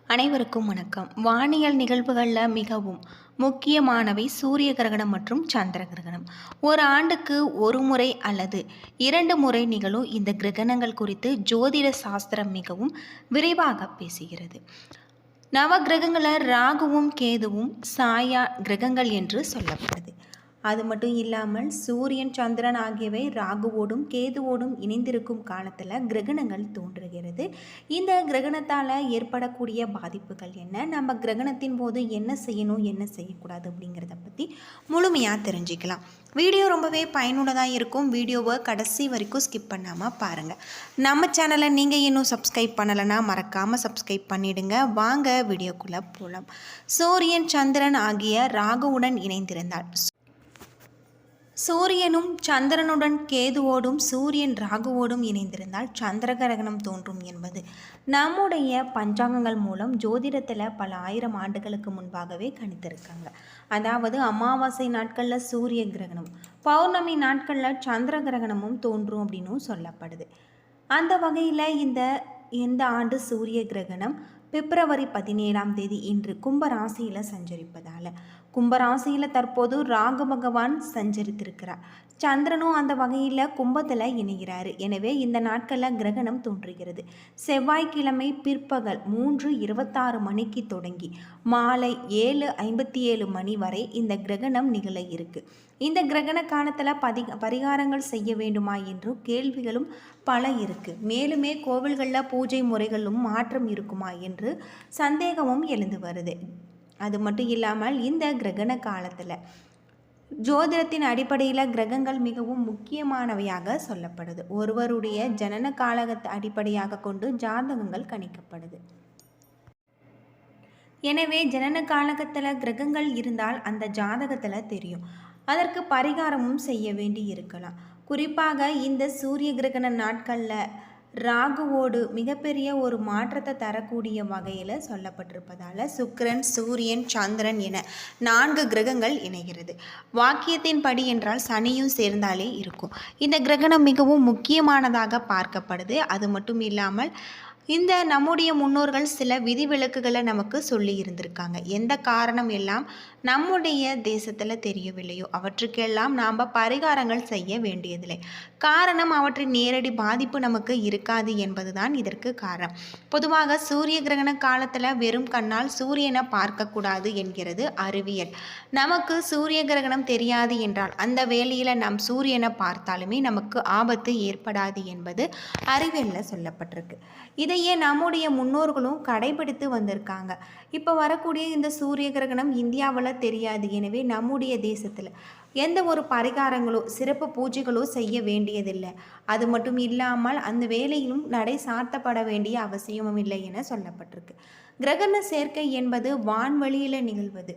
அனைவருக்கும் வணக்கம். வானியல் நிகழ்வுகளில் மிகவும் முக்கியமானவை சூரிய கிரகணம் மற்றும் சந்திர கிரகணம். ஒரு ஆண்டுக்கு ஒரு முறை அல்லது 2 முறை நிகழும் இந்த கிரகணங்கள் குறித்து ஜோதிட சாஸ்திரம் மிகவும் விரிவாக பேசுகிறது. நவ கிரகங்களை ராகுவும் கேதுவும் சாயா கிரகங்கள் என்று சொல்லப்படுது. அது மட்டும் இல்லாமல் சூரியன் சந்திரன் ஆகியவை ராகுவோடும் கேதுவோடும் இணைந்திருக்கும் காலத்தில் கிரகணங்கள் தோன்றுகிறது. இந்த கிரகணத்தால் ஏற்படக்கூடிய பாதிப்புகள் என்ன, நம்ம கிரகணத்தின் போது என்ன செய்யணும் என்ன செய்யக்கூடாது அப்படிங்கிறத பற்றி முழுமையாக தெரிஞ்சுக்கலாம். வீடியோ ரொம்பவே பயனுள்ளதாக இருக்கும். வீடியோவை கடைசி வரைக்கும் ஸ்கிப் பண்ணாமல் பாருங்கள். நம்ம சேனலை நீங்கள் இன்னும் சப்ஸ்கிரைப் பண்ணலைன்னா மறக்காமல் சப்ஸ்கிரைப் பண்ணிவிடுங்க. வாங்க வீடியோக்குள்ளே போகலாம். சூரியன் சந்திரன் ஆகிய ராகுவுடன் இணைந்திருந்தால் சூரியனும் சந்திரனுடன் கேதுவோடும் சூரியன் ராகுவோடும் இணைந்திருந்தால் சந்திர கிரகணம் தோன்றும் என்பது நம்முடைய பஞ்சாங்கங்கள் மூலம் ஜோதிடத்தில் பல ஆயிரம் ஆண்டுகளுக்கு முன்பாகவே கணித்திருக்காங்க. அதாவது அமாவாசை நாட்களில் சூரிய கிரகணம், பௌர்ணமி நாட்களில் சந்திர கிரகணமும் தோன்றும் அப்படின்னும் சொல்லப்படுது. அந்த வகையில் இந்த ஆண்டு சூரிய கிரகணம் பிப்ரவரி 17ஆம் தேதி இன்று கும்பராசியில் சஞ்சரிப்பதால் கும்பராசியில் தற்போது ராகு பகவான் சஞ்சரித்திருக்கிறார். சந்திரனும் அந்த வகையில் கும்பத்தில் இணைகிறாரு. எனவே இந்த நாட்களில் கிரகணம் தோன்றுகிறது. செவ்வாய்க்கிழமை பிற்பகல் 3:26 மணிக்கு தொடங்கி மாலை 7:57 மணி வரை இந்த கிரகணம் நிகழ இருக்கு. இந்த கிரகண காலத்தில் பரிகாரங்கள் செய்ய வேண்டுமா என்றும் கேள்விகளும் பல இருக்குது. மேலுமே கோவில்களில் பூஜை முறைகளும் மாற்றம் இருக்குமா என்று சந்தேகமும் எழுந்து வருது. அது மட்டும் இல்லாமல் இந்த கிரகண காலத்தில் ஜோதிடத்தின் அடிப்படையில் கிரகங்கள் மிகவும் முக்கியமானவையாக சொல்லப்படுது. ஒருவருடைய ஜனன காலகத்தை அடிப்படையாக கொண்டு ஜாதகங்கள் கணிக்கப்படுது. எனவே ஜனன காலகத்தில் கிரகங்கள் இருந்தால் அந்த ஜாதகத்தில் தெரியும். அதற்கு பரிகாரமும் செய்ய வேண்டி இருக்கலாம். குறிப்பாக இந்த சூரிய கிரகண நாட்களில் ராகுவோடு மிகப்பெரிய ஒரு மாற்றத்தை தரக்கூடிய வகையில் சொல்லப்பட்டிருப்பதால் சுக்கிரன், சூரியன், சந்திரன் என 4 கிரகங்கள் இணைகிறது. வாக்கியத்தின்படி என்றால் சனியும் சேர்ந்தாலே இருக்கும். இந்த கிரகணம் மிகவும் முக்கியமானதாக பார்க்கப்படுது. அது மட்டும் இல்லாமல் இந்த நம்முடைய முன்னோர்கள் சில விதிவிலக்குகளை நமக்கு சொல்லி இருந்திருக்காங்க. எந்த காரணம் எல்லாம் நம்முடைய தேசத்தில் தெரியவில்லையோ அவற்றுக்கெல்லாம் நாம் பரிகாரங்கள் செய்ய வேண்டியதில்லை. காரணம் அவற்றின் நேரடி பாதிப்பு நமக்கு இருக்காது என்பதுதான் இதற்கு காரணம். பொதுவாக சூரிய கிரகண காலத்தில் வெறும் கண்ணால் சூரியனை பார்க்கக்கூடாது என்கிறது அறிவியல். நமக்கு சூரிய கிரகணம் தெரியாது என்றால் அந்த வேளையில் நாம் சூரியனை பார்த்தாலுமே நமக்கு ஆபத்து ஏற்படாது என்பது அறிவியலில் சொல்லப்பட்டிருக்கு. இதையே நம்முடைய முன்னோர்களும் கடைபிடித்து வந்திருக்காங்க. இப்போ வரக்கூடிய இந்த சூரிய கிரகணம் இந்தியாவில் தெரியாது. எனவே நம்முடைய தேசத்தில் எந்த ஒரு பரிகாரங்களோ சிறப்பு பூஜைகளோ செய்ய வேண்டியதில்லை. அது மட்டும் இல்லாமல் அந்த வேலையிலும் நடை சாத்தப்பட வேண்டிய அவசியமும் இல்லை என சொல்லப்பட்டிருக்கு. கிரகண சேர்க்கை என்பது வான்வெளியில் நிகழ்வது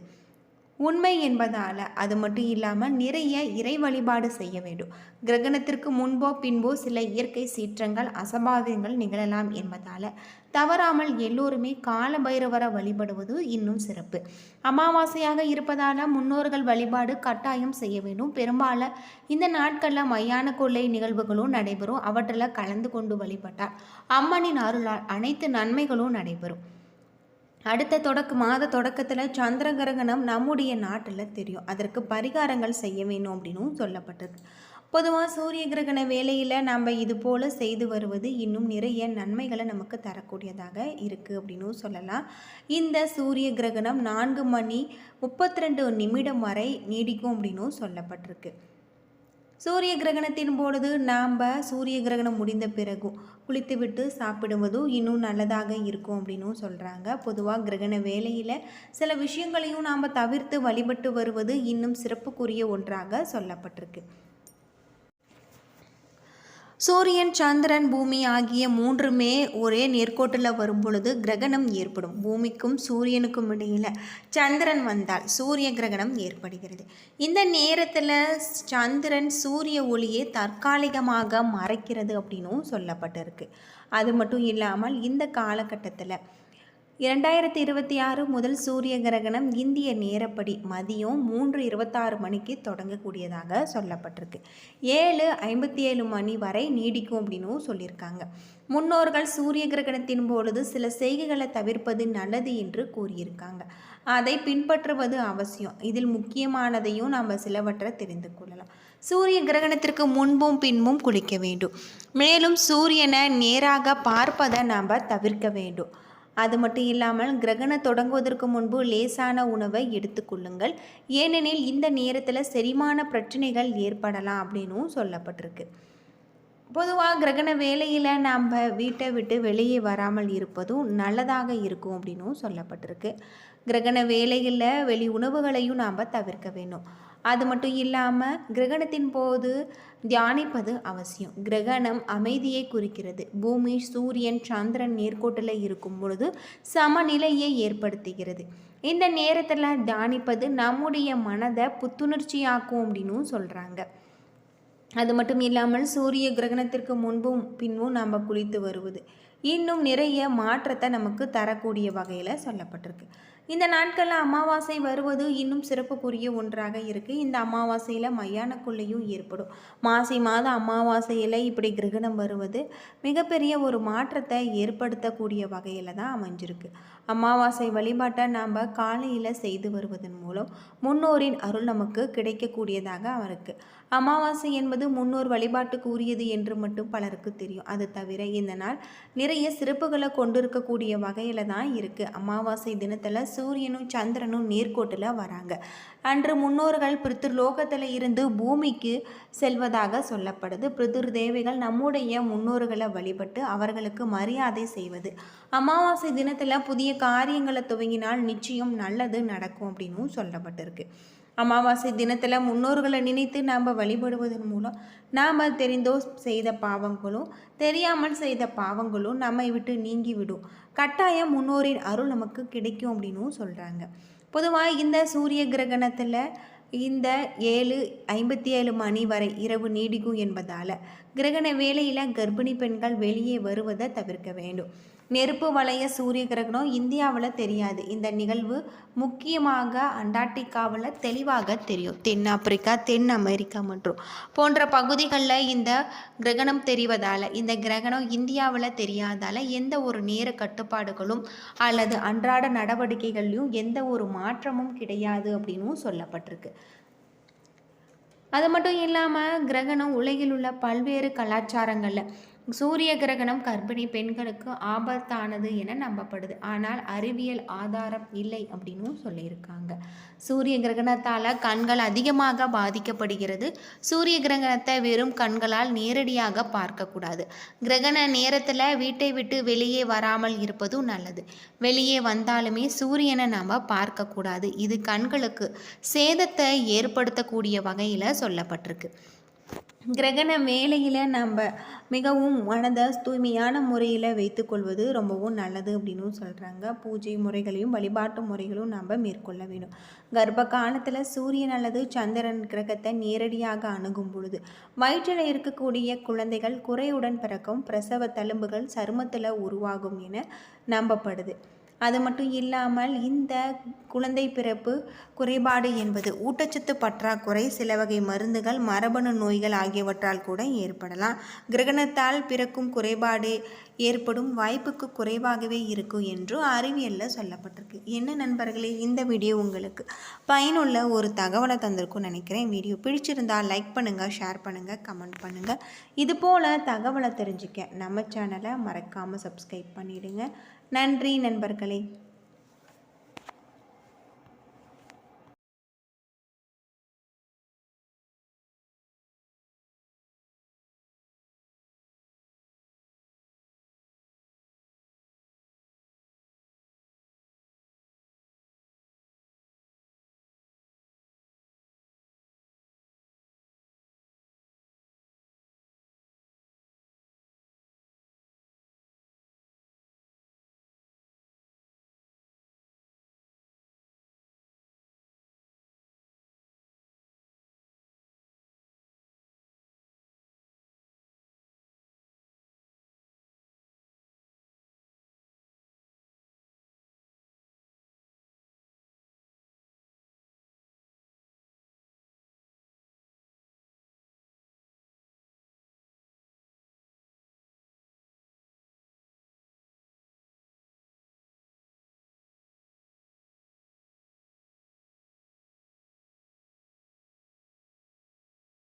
உண்மை என்பதால் அது மட்டும் இல்லாமல் நிறைய இறை வழிபாடு செய்ய வேண்டும். கிரகணத்திற்கு முன்போ பின்போ சில இயற்கை சீற்றங்கள் அசம்பாவிதங்கள் நிகழலாம் என்பதால் தவறாமல் எல்லோருமே கால பைரவரை வழிபடுவது இன்னும் சிறப்பு. அமாவாசையாக இருப்பதால் முன்னோர்கள் வழிபாடு கட்டாயம் செய்ய வேண்டும். பெரும்பாலும் இந்த நாட்களில் மையான கொள்ளை நிகழ்வுகளும் நடைபெறும். அவற்றில் கலந்து கொண்டு வழிபட்டால் அம்மனின் அருளால் அனைத்து நன்மைகளும் நடைபெறும். அடுத்த மாத தொடக்கத்தில் சந்திர கிரகணம் நம்முடைய நாட்டில் தெரியும். அதற்கு பரிகாரங்கள் செய்ய வேணும் அப்படின்னும் சொல்லப்பட்டது. பொதுவாக சூரிய கிரகண வேளையில் நம்ம இது போல் செய்து வருவது இன்னும் நிறைய நன்மைகளை நமக்கு தரக்கூடியதாக இருக்குது அப்படின்னும் சொல்லலாம். இந்த சூரிய கிரகணம் 4:32 வரை நீடிக்கும் அப்படின்னும் சொல்லப்பட்டிருக்கு. சூரிய கிரகணத்தின் பொழுது நாம் சூரிய கிரகணம் முடிந்த பிறகும் குளித்துவிட்டு சாப்பிடுவதும் இன்னும் நல்லதாக இருக்கும் அப்படின்னும் சொல்கிறாங்க. பொதுவாக கிரகண வேளையில் சில விஷயங்களையும் நாம் தவிர்த்து வழிபட்டு வருவது இன்னும் சிறப்புக்குரிய ஒன்றாக சொல்லப்பட்டிருக்கு. சூரியன், சந்திரன், பூமி ஆகிய 3மே ஒரே நேர்கோட்டில் வரும் பொழுது கிரகணம் ஏற்படும். பூமிக்கும் சூரியனுக்கும் இடையில் சந்திரன் வந்தால் சூரிய கிரகணம் ஏற்படுகிறது. இந்த நேரத்தில் சந்திரன் சூரிய ஒளியை தற்காலிகமாக மறைக்கிறது அப்படின்னும் சொல்லப்பட்டிருக்கு. அது மட்டும் இல்லாமல் இந்த காலகட்டத்தில் 2026 முதல் சூரிய கிரகணம் இந்திய நேரப்படி மதியம் 3:26 மணிக்கு தொடங்கக்கூடியதாக சொல்லப்பட்டிருக்கு. 7:57 மணி வரை நீடிக்கும் அப்படின்னும் சொல்லியிருக்காங்க. முன்னோர்கள் சூரிய கிரகணத்தின் பொழுது சில செய்கைகளை தவிர்ப்பது நல்லது என்று கூறியிருக்காங்க. அதை பின்பற்றுவது அவசியம். இதில் முக்கியமானதையும் நாம் சிலவற்றை தெரிந்து கொள்ளலாம். சூரிய கிரகணத்திற்கு முன்பும் பின்பும் குளிக்க வேண்டும். மேலும் சூரியனை நேராக பார்ப்பதை நாம் தவிர்க்க வேண்டும். அது மட்டும் இல்லாமல் கிரகணம் தொடங்குவதற்கு முன்பு லேசான உணவை எடுத்துக்கொள்ளுங்கள். ஏனெனில் இந்த நேரத்தில் செரிமான பிரச்சனைகள் ஏற்படலாம் அப்படின்னும் சொல்லப்பட்டிருக்கு. பொதுவாக கிரகண வேளையில் நாம் வீட்டை விட்டு வெளியே வராமல் இருப்பதும் நல்லதாக இருக்கும் அப்படின்னும் சொல்லப்பட்டிருக்கு. கிரகண வேளையில் வெளி உணவுகளையும் நாம் தவிர்க்க வேண்டும். அது மட்டும் இல்லாமல் கிரகணத்தின் போது தியானிப்பது அவசியம். கிரகணம் அமைதியை குறிக்கிறது. பூமி, சூரியன், சந்திரன் நேர்கோட்டில் இருக்கும் பொழுது சமநிலையை ஏற்படுத்துகிறது. இந்த நேரத்தில் தியானிப்பது நம்முடைய மனதை புத்துணர்ச்சியாக்கும் அப்படின்னும் சொல்கிறாங்க. அது மட்டும் இல்லாமல் சூரிய கிரகணத்திற்கு முன்பும் பின்பும் நாம் குளித்து வருவது இன்னும் நிறைய மாற்றத்தை நமக்கு தரக்கூடிய வகையில் சொல்லப்பட்டிருக்கு. இந்த நாட்களில் அமாவாசை வருவது இன்னும் சிறப்புக்குரிய ஒன்றாக இருக்குது. இந்த அமாவாசையில் மயானக்குள்ளையும் ஏற்படும். மாசி மாத அமாவாசையில் இப்படி கிரகணம் வருவது மிகப்பெரிய ஒரு மாற்றத்தை ஏற்படுத்தக்கூடிய வகையில் தான் அமைஞ்சிருக்கு. அமாவாசை வழிபாட்டை நாம் காலையில் செய்து வருவதன் மூலம் முன்னோரின் அருள் நமக்கு கிடைக்கக்கூடியதாக இருக்குது. அமாவாசை என்பது முன்னோர் வழிபாட்டுக்கு உரியது என்று மட்டும் பலருக்கு தெரியும். அது தவிர இந்த நாள் நிறைய சிறப்புகளை கொண்டிருக்கக்கூடிய வகையில் தான் இருக்குது. அமாவாசை தினத்தில் சூரியனும் சந்திரனும் நேர்கோட்டில் வராங்க. அன்று முன்னோர்கள் பித்ருலோகத்தில் இருந்து பூமிக்கு செல்வதாக சொல்லப்படுது. பித்ரு தேவைகள் நம்முடைய முன்னோர்களை வழிபட்டு அவர்களுக்கு மரியாதை செய்வது. அமாவாசை தினத்தில் புதிய காரியங்களை துவங்கினால் நிச்சயம் நல்லது நடக்கும் அப்படின்னும் சொல்லப்பட்டிருக்கு. அமாவாசை தினத்தில் முன்னோர்களை நினைத்து நாம் வழிபடுவதன் மூலம் நாம் தெரிந்தோ செய்த பாவங்களும் தெரியாமல் செய்த பாவங்களும் நம்மை விட்டு நீங்கிவிடும். கட்டாயம் முன்னோரின் அருள் நமக்கு கிடைக்கும் அப்படின்னும் சொல்கிறாங்க. பொதுவாக இந்த சூரிய கிரகணத்தில் இந்த 7:57 மணி வரை இரவு நீடிக்கும் என்பதால் கிரகண வேளையில் கர்ப்பிணி பெண்கள் வெளியே வருவதை தவிர்க்க வேண்டும். நெருப்பு வளைய சூரிய கிரகணம் இந்தியாவில் தெரியாது. இந்த நிகழ்வு முக்கியமாக அண்டார்டிகாவில் தெளிவாக தெரியும். தென்னாப்பிரிக்கா, தென் அமெரிக்கா மற்றும் போன்ற பகுதிகளில் இந்த கிரகணம் தெரிவதால் இந்த கிரகணம் இந்தியாவில் தெரியாதால் எந்த ஒரு நேர கட்டுப்பாடுகளும் அல்லது அன்றாட நடவடிக்கைகள்லையும் எந்த ஒரு மாற்றமும் கிடையாது அப்படின்னும் சொல்லப்பட்டிருக்கு. அது மட்டும் இல்லாமல் கிரகணம் உலகில் உள்ள பல்வேறு கலாச்சாரங்களில் சூரிய கிரகணம் கர்ப்பிணி பெண்களுக்கு ஆபத்தானது என நம்பப்படுது. ஆனால் அறிவியல் ஆதாரம் இல்லை அப்படின்னு சொல்லியிருக்காங்க. சூரிய கிரகணத்தால் கண்கள் அதிகமாக பாதிக்கப்படுகிறது. சூரிய கிரகணத்தை வெறும் கண்களால் நேரடியாக பார்க்கக்கூடாது. கிரகண நேரத்தில் வீட்டை விட்டு வெளியே வராமல் இருப்பதும் நல்லது. வெளியே வந்தாலுமே சூரியனை நாம் பார்க்கக்கூடாது. இது கண்களுக்கு சேதத்தை ஏற்படுத்தக்கூடிய வகையில் சொல்லப்பட்டிருக்கு. கிரகண வேளையில் நம்ம மிகவும் மனதை தூய்மையான முறையில் வைத்துக்கொள்வது ரொம்பவும் நல்லது அப்படின்னு சொல்கிறாங்க. பூஜை முறைகளையும் வழிபாட்டு முறைகளும் நம்ம மேற்கொள்ள வேண்டும். கர்ப்ப காலத்தில் சூரியன் அல்லது சந்திரன் கிரகத்தை நேரடியாக அணுகும் பொழுது வயிற்றில் இருக்கக்கூடிய குழந்தைகள் குறையுடன் பிறக்கும். பிரசவ தழும்புகள் சருமத்தில் உருவாகும் என நம்பப்படுது. அது மட்டும் இல்லாமல் இந்த குழந்தை பிறப்பு குறைபாடு என்பது ஊட்டச்சத்து பற்றாக்குறை, சில வகை மருந்துகள், மரபணு நோய்கள் ஆகியவற்றால் கூட ஏற்படலாம். கிரகணத்தால் பிறக்கும் குறைபாடு ஏற்படும் வாய்ப்புக்கு குறைவாகவே இருக்கும் என்று அறிவியலில் சொல்லப்பட்டிருக்கு. என்ன நண்பர்களே, இந்த வீடியோ உங்களுக்கு பயனுள்ள ஒரு தகவலை தந்திருக்கும்னு நினைக்கிறேன். வீடியோ பிடிச்சிருந்தால் லைக் பண்ணுங்கள், ஷேர் பண்ணுங்கள், கமெண்ட் பண்ணுங்கள். இதுபோல் தகவலை தெரிஞ்சுக்க நம்ம சேனலை மறக்காமல் சப்ஸ்கிரைப் பண்ணிவிடுங்க. நன்றி நண்பர்களே.